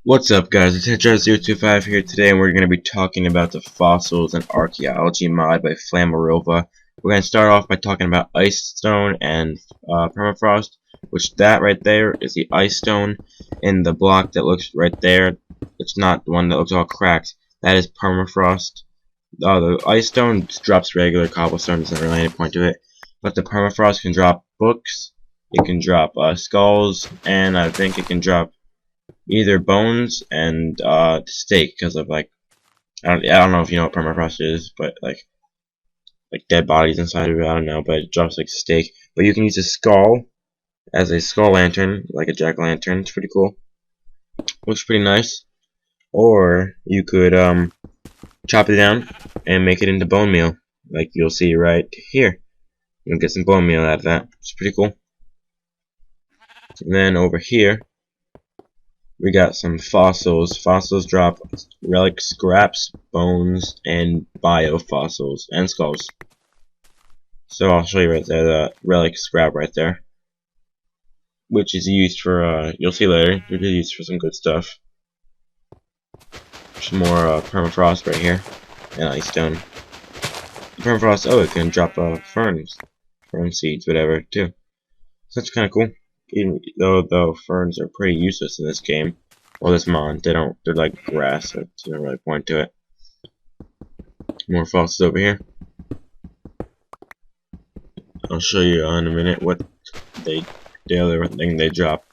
What's up, guys? It's Hitcher025 here today, and we're going to be talking about the fossils and archaeology mod by Flamarova. We're going to start off by talking about ice stone and permafrost, which that right there is the ice stone, and the block that looks right there, it's not the one that looks all cracked, that is permafrost. The ice stone drops regular cobblestone, doesn't really any point to it, but the permafrost can drop books, it can drop skulls, and I think it can drop either bones and steak, because of like I don't know if you know what permafrost is, but like dead bodies inside of it. I don't know, but it drops like steak. But you can use a skull as a skull lantern, like a jack-o'-lantern. It's pretty cool. Looks pretty nice. Or you could chop it down and make it into bone meal, like you'll see right here. You'll get some bone meal out of that. It's pretty cool. And then over here we got some fossils. Fossils drop relic scraps, bones, and biofossils, and skulls. So I'll show you right there, the relic scrap right there, which is used for, you'll see later, it is used for some good stuff. Some more permafrost right here, and ice stone. Permafrost, oh, it can drop fern seeds, whatever, too. So that's kind of cool. Even though ferns are pretty useless in this game, well, this mod, they're like grass, so there's no really point to it. More fossils over here. I'll show you in a minute what the other thing they drop.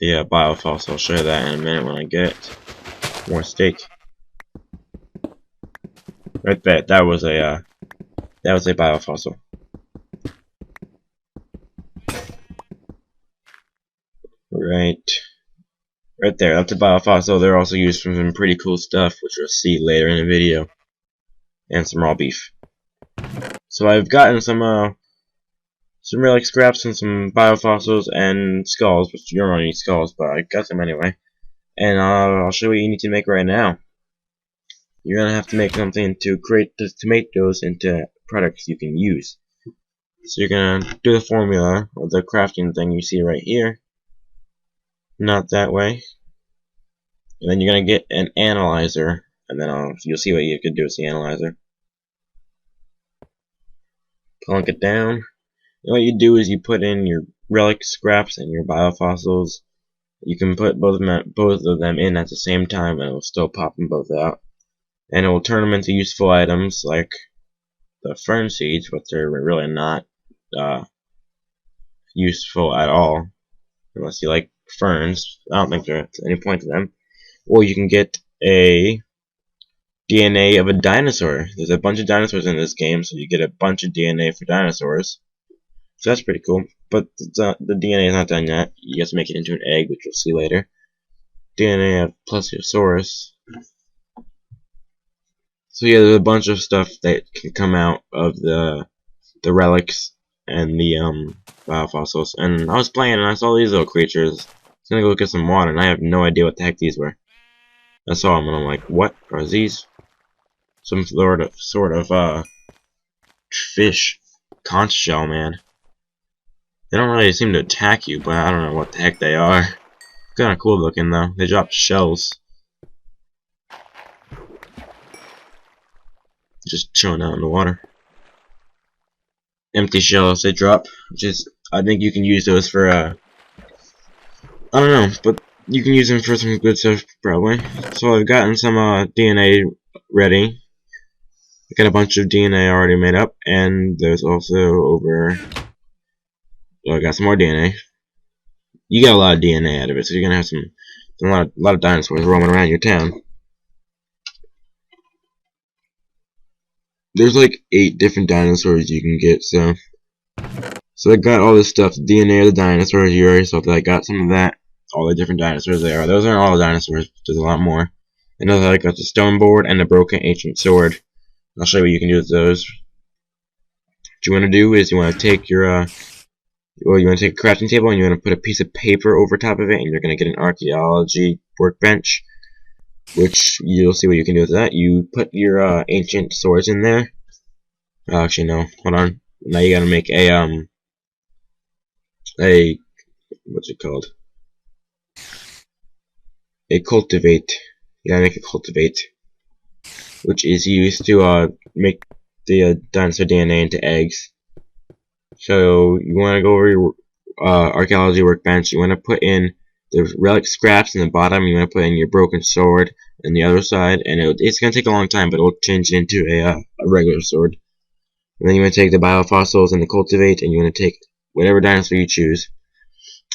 The biofossil. I'll show you that in a minute when I get more steak. Right there, that was a biofossil. Right there, that's a biofossil. They're also used for some pretty cool stuff, which you'll see later in the video. And some raw beef. So I've gotten some relic scraps and some biofossils and skulls, which you don't really need skulls, but I got them anyway. And I'll show you what you need to make right now. You're gonna have to make something to make those into products you can use. So you're gonna do the formula, or the crafting thing you see right here. Not that way. And then you're gonna get an analyzer, and then you'll see what you can do with the analyzer. Plunk it down. And what you do is you put in your relic scraps and your biofossils. You can put both of them in at the same time, and it will still pop them both out. And it will turn them into useful items like the fern seeds, but they're really not useful at all, unless you like ferns. I don't think there's any point to them. Or you can get a DNA of a dinosaur. There's a bunch of dinosaurs in this game, so you get a bunch of DNA for dinosaurs. So that's pretty cool. But the DNA is not done yet. You have to make it into an egg, which you'll see later. DNA of Plesiosaurus. So yeah, there's a bunch of stuff that can come out of the relics and the biofossils. And I was playing and I saw these little creatures. I was gonna go get some water, and I have no idea what the heck these were. I saw them and I'm like, what are these? Some sort of fish. Conch shell, man. They don't really seem to attack you, but I don't know what the heck they are. Kinda cool looking though. They drop shells. Just chilling out in the water. Empty shells they drop. I think you can use those for I don't know, but you can use them for some good stuff probably. So I've gotten some DNA ready. I got a bunch of DNA already made up, and there's also I got some more DNA. You get a lot of DNA out of it, so you're gonna have a lot of dinosaurs roaming around your town. There's like 8 different dinosaurs you can get, so I got all this stuff, the DNA of the dinosaurs. You already saw that I got some of that, all the different dinosaurs there. Those aren't all the dinosaurs, there's a lot more. And then I got the stone board and the broken ancient sword. I'll show you what you can do with those. What you want to do is you want to take your you want to take a crafting table and you want to put a piece of paper over top of it, and you're going to get an archaeology workbench, which you'll see what you can do with that. You put your ancient swords in there. Actually, no, hold on. Now you got to make a what's it called? a cultivate. Yeah, make a cultivate, which is used to make the dinosaur DNA into eggs. So you want to go over your archaeology workbench. You want to put in the relic scraps in the bottom. You want to put in your broken sword on the other side, and it's going to take a long time, but it will change into a regular sword. And then you want to take the biofossils and the cultivate, and you want to take whatever dinosaur you choose,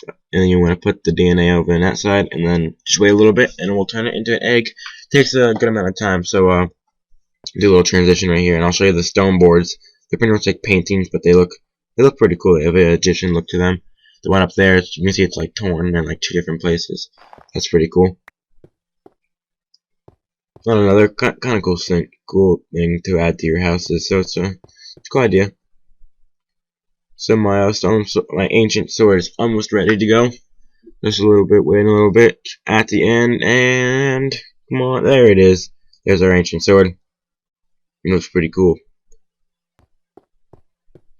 and then you want to put the DNA over on that side, and then just wait a little bit, and we'll turn it into an egg. Takes a good amount of time, so do a little transition right here, and I'll show you the stone boards. They're pretty much like paintings, but they look pretty cool. They have an Egyptian look to them. The one up there, you can see it's like torn in like 2 different places. That's pretty cool. Not another kind of cool thing to add to your houses. So it's a cool idea. So my my ancient sword is almost ready to go. Just a little bit, wait a little bit at the end, and come on, there it is. There's our ancient sword. It looks pretty cool.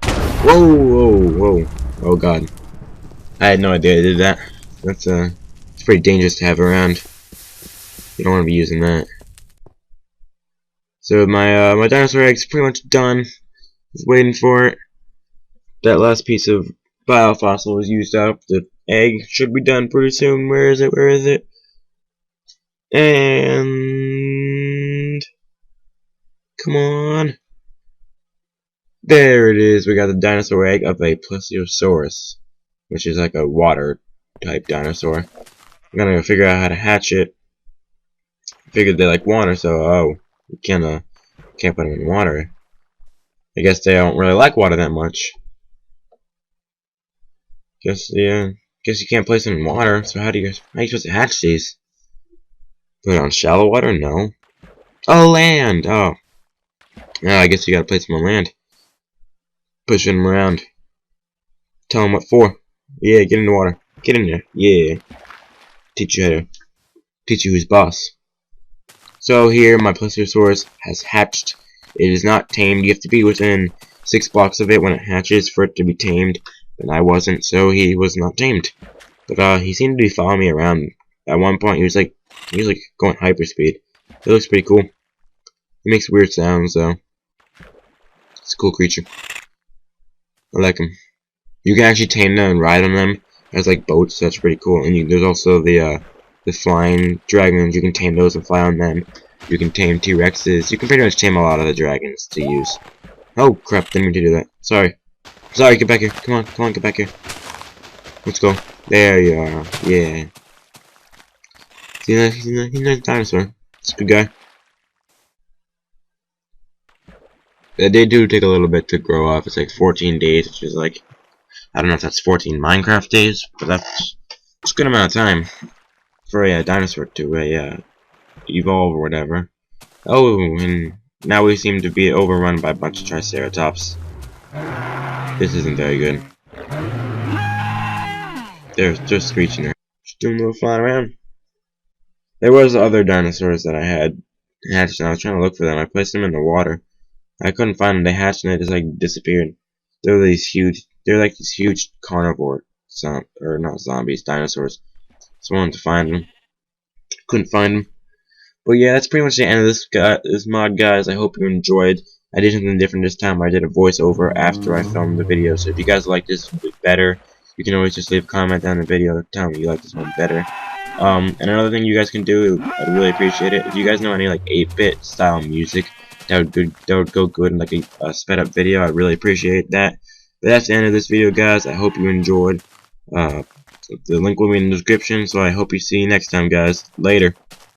Whoa, whoa, whoa! Oh God, I had no idea I did that. That's it's pretty dangerous to have around. You don't want to be using that. So my my dinosaur egg's pretty much done. Just waiting for it. That last piece of biofossil was used up. The egg should be done pretty soon. Where is it? Where is it? And come on. There it is. We got the dinosaur egg of a plesiosaurus, which is like a water type dinosaur. I'm gonna figure out how to hatch it. Figured they like water, so we can't put them in water. I guess they don't really like water that much. Guess you can't place them in water. So how are you supposed to hatch these? Put it on shallow water? No. Oh, land. Oh. Yeah, I guess you gotta place them on land. Pushing them around. Tell them what for. Yeah, get in the water. Get in there. Yeah. Teach you who's boss. So here, my plesiosaurus has hatched. It is not tamed. You have to be within 6 blocks of it when it hatches for it to be tamed. And I wasn't, so he was not tamed. But he seemed to be following me around. At one point, he was like going hyperspeed. It looks pretty cool. He makes weird sounds, though. It's a cool creature. I like him. You can actually tame them and ride on them as like boats. So that's pretty cool. And there's also the flying dragons. You can tame those and fly on them. You can tame T-Rexes. You can pretty much tame a lot of the dragons to use. Oh crap! Didn't mean to do that. Sorry. Sorry. Get back here. Come on. Come on. Get back here. Let's go. There you are. Yeah. See that? He's a nice dinosaur. He's a good guy. They do take a little bit to grow up. It's like 14 days, which is like, I don't know if that's 14 Minecraft days, but that's a good amount of time for a dinosaur to evolve or whatever. Oh, and now we seem to be overrun by a bunch of Triceratops. This isn't very good. They're just screeching there. Just doing a little flying around. There was other dinosaurs that I had hatched, and I was trying to look for them. I placed them in the water. I couldn't find them. They hatched and they just like disappeared. They're like these huge carnivore, or not zombies, dinosaurs. So I wanted to find them. Couldn't find them. But yeah, that's pretty much the end of this mod, guys. I hope you enjoyed. I did something different this time. I did a voiceover after I filmed the video. So if you guys like this better, you can always just leave a comment down in the video telling me you like this one better. And another thing you guys can do, I'd really appreciate it. If you guys know any like 8-bit style music, that would go good in like a sped up video. I'd really appreciate that. But that's the end of this video, guys. I hope you enjoyed. The link will be in the description. So I hope you see you next time, guys. Later.